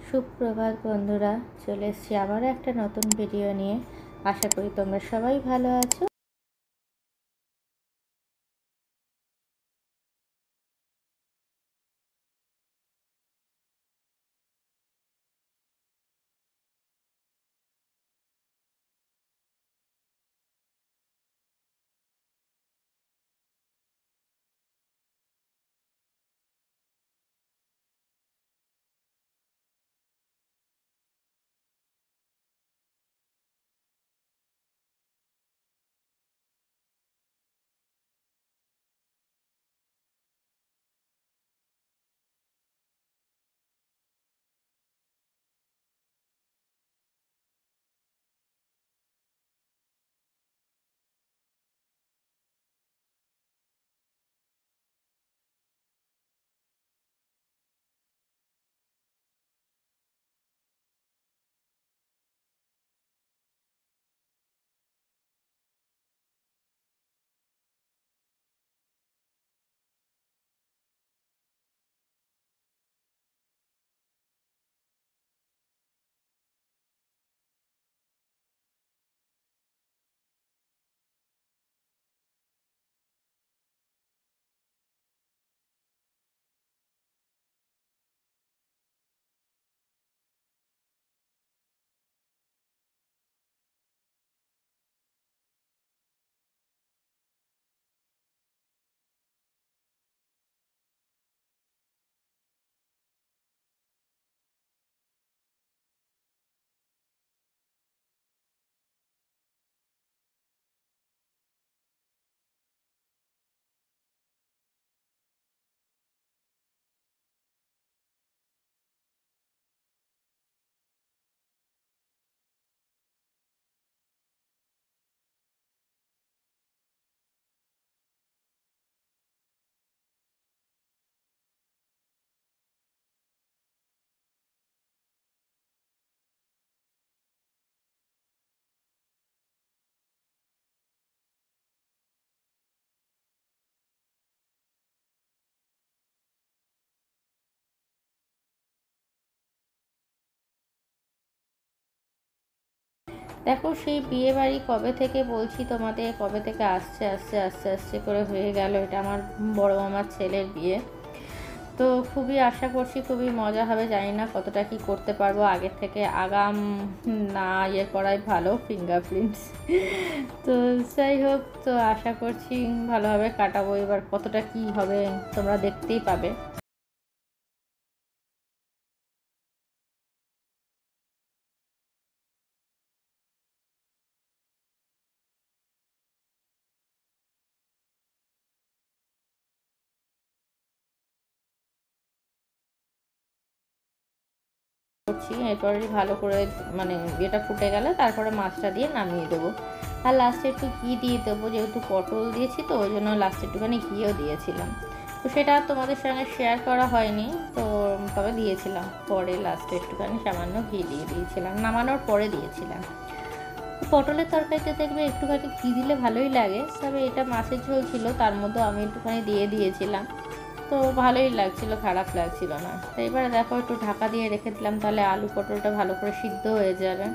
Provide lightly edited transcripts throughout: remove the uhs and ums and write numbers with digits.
সুপ্রভাত বন্ধুরা, চলে এসেছি আবারও একটা নতুন ভিডিও নিয়ে। আশা করি তোমরা সবাই ভালো আছো। দেখো, সেই বিয়ে বাড়ি কবে থেকে বলছি তোমাদের, কবে থেকে আসছে আসছে আস্তে আস্তে করে হয়ে গেল। এটা আমার বড় মামার ছেলের বিয়ে। তো খুবই আশা করছি খুবই মজা হবে। জানি না কতটা কি করতে পারবো, আগের থেকে আগাম না ইয়ে করাই ভালো, ফিঙ্গারপ্রিন্টস। তো যাই হোক, তো আশা করছি ভালোভাবে কাটাবো। এবার কতটা কি হবে তোমরা দেখতেই পাবে। করছি এরপরে ভালো করে, মানে এটা ফুটে গেলে তারপরে মাছটা দিয়ে নামিয়ে দেবো। আর লাস্টে একটু ঘি দিয়ে দেবো, যেহেতু পটল দিয়েছি তো ওই জন্য লাস্টে একটুখানি ঘিও দিয়েছিলাম। তো সেটা তোমাদের সঙ্গে শেয়ার করা হয়নি, তো তবে দিয়েছিলাম পরে, লাস্টে একটুখানি সামান্য ঘি দিয়ে দিয়েছিলাম, নামানোর পরে দিয়েছিলাম। পটলের তরকারিতে দেখবে একটুখানি ঘি দিলে ভালোই লাগে, তবে এটা মাছের ঝোল ছিল, তার মধ্যে আমি একটুখানি দিয়ে দিয়েছিলাম। তো ভালোই লাগছিল, খারাপ লাগছিল না। তো এবারে দেখো, একটু ঢাকা দিয়ে রেখে দিলাম, তাহলে আলু পটলটা ভালো করে সিদ্ধ হয়ে যাবে।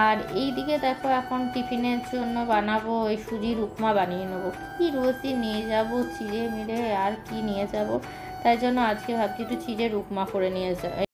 আর এই দিকে দেখো, এখন টিফিনের জন্য বানাবো এই সুজির উপমা বানিয়ে নেবো। কী রোজই নিয়ে যাব চিড়ে মিড়ে, আর কি নিয়ে যাব, তাই জন্য আজকে ভাবছি একটু চিড়ের উপমা করে নিয়ে যাই।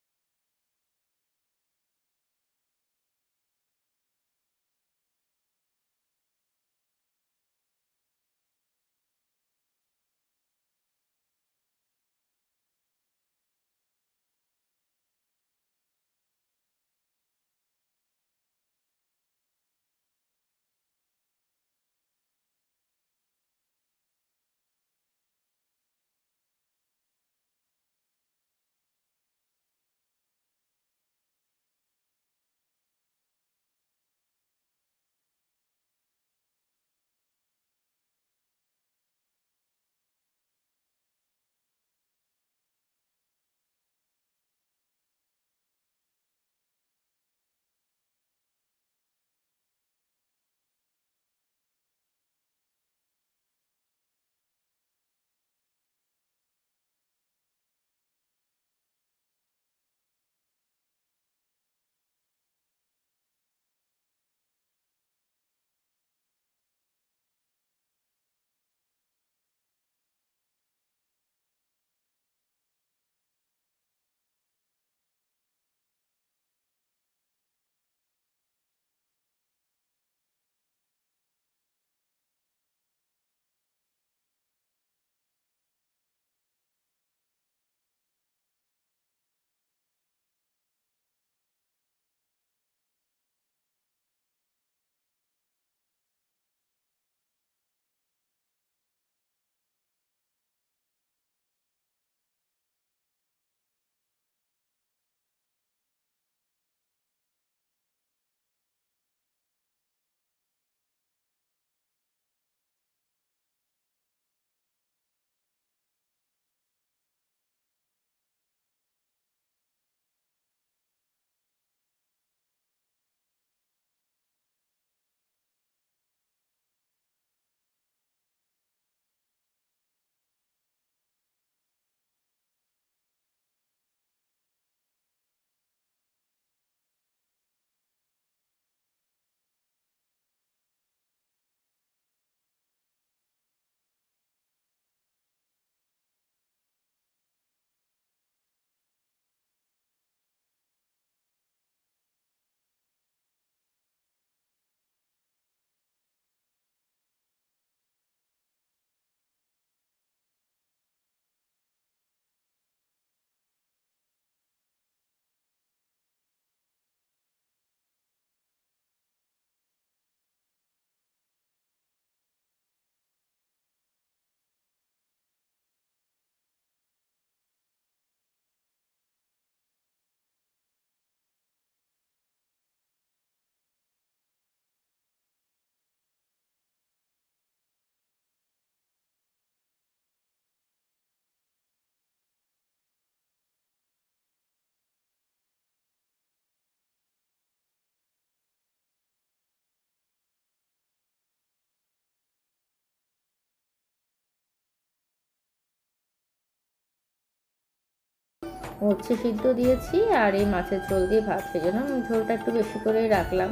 উচ্ছে সিদ্ধ দিয়েছি আর এই মাছের ঝোল দিয়ে ভাত, সেই জন্য ঝোলটা একটু বেশি করেই রাখলাম।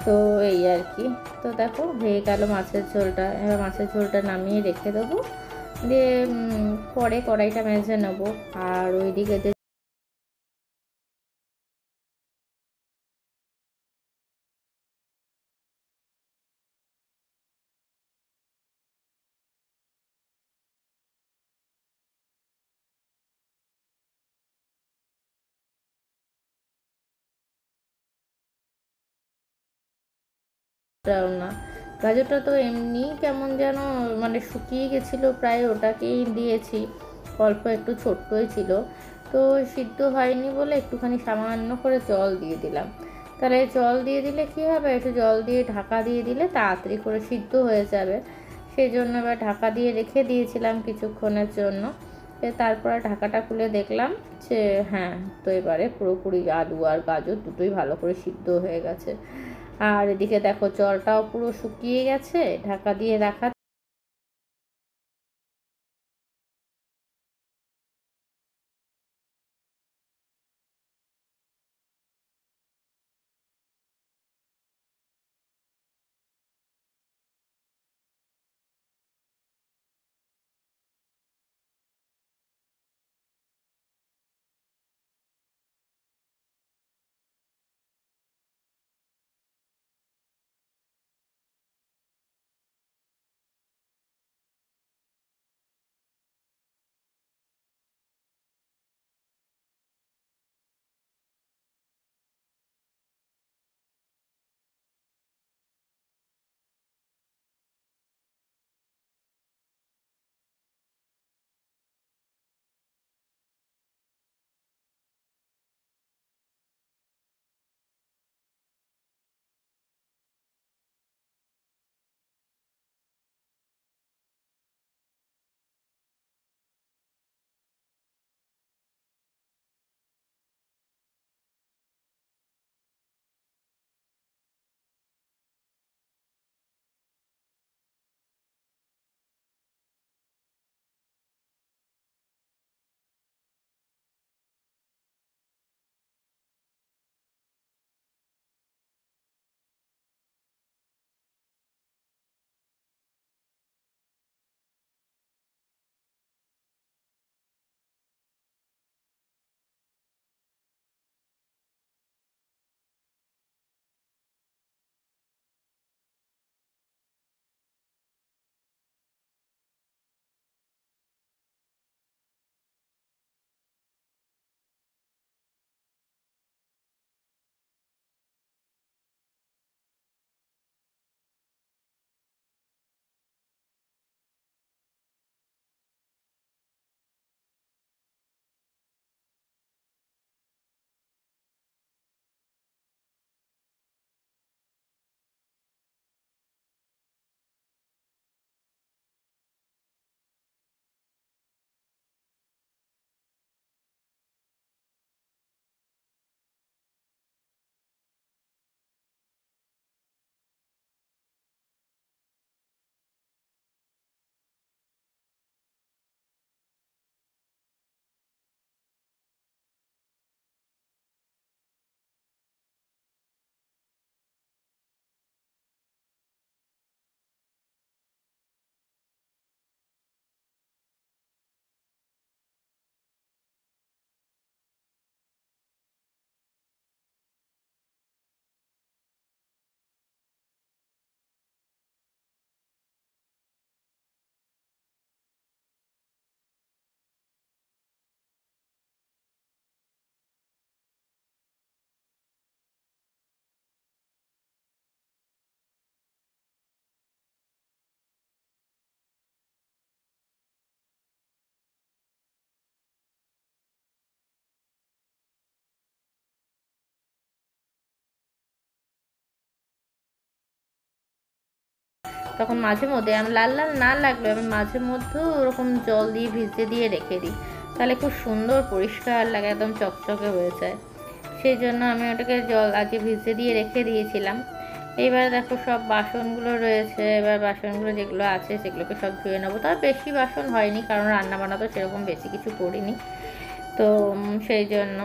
তো এই আর কি। তো দেখো হয়ে গেল মাছের ঝোলটা। এবার মাছের ঝোলটা নামিয়ে রেখে দেবো, দিয়ে পরে কড়াইটা মেজে নেবো। আর ওইদিকে যে না, গাজরটা তো এমনি কেমন যেন মানে শুকিয়ে গেছিলো প্রায়, ওটাকেই দিয়েছি। অল্প একটু ছোট্টই ছিল, তো সিদ্ধ হয়নি বলে একটুখানি সামান্য করে জল দিয়ে দিলাম। তাহলে জল দিয়ে দিলে কী হবে, একটু জল দিয়ে ঢাকা দিয়ে দিলে তাড়াতাড়ি করে সিদ্ধ হয়ে যাবে। সেই জন্য এবার ঢাকা দিয়ে রেখে দিয়েছিলাম কিছুক্ষণের জন্য। তারপরে ঢাকাটা খুলে দেখলাম যে হ্যাঁ, তো এবারে পুরোপুরি আলু আর গাজর দুটোই ভালো করে সিদ্ধ হয়ে গেছে। আর এদিকে দেখো জলটাও পুরো শুকিয়ে গেছে ঢাকা দিয়ে রাখা। তখন মাঝে মধ্যে আমি লাল লাল না লাগলো, আমি মাঝে মধ্যেও ওরকম জল দিয়ে ভিজে দিয়ে রেখে দিই, তাহলে খুব সুন্দর পরিষ্কার লাগে, একদম চকচকে হয়ে যায়। সেই জন্য আমি ওটাকে জল আগে ভিজে দিয়ে রেখে দিয়েছিলাম। এইবার দেখো সব বাসনগুলো রয়েছে, এবার বাসনগুলো যেগুলো আছে সেগুলোকে সব ধুয়ে নেবো। তার বেশি বাসন হয়নি, কারণ রান্না বান্না তো সেরকম বেশি কিছু করিনি। তো সেই জন্য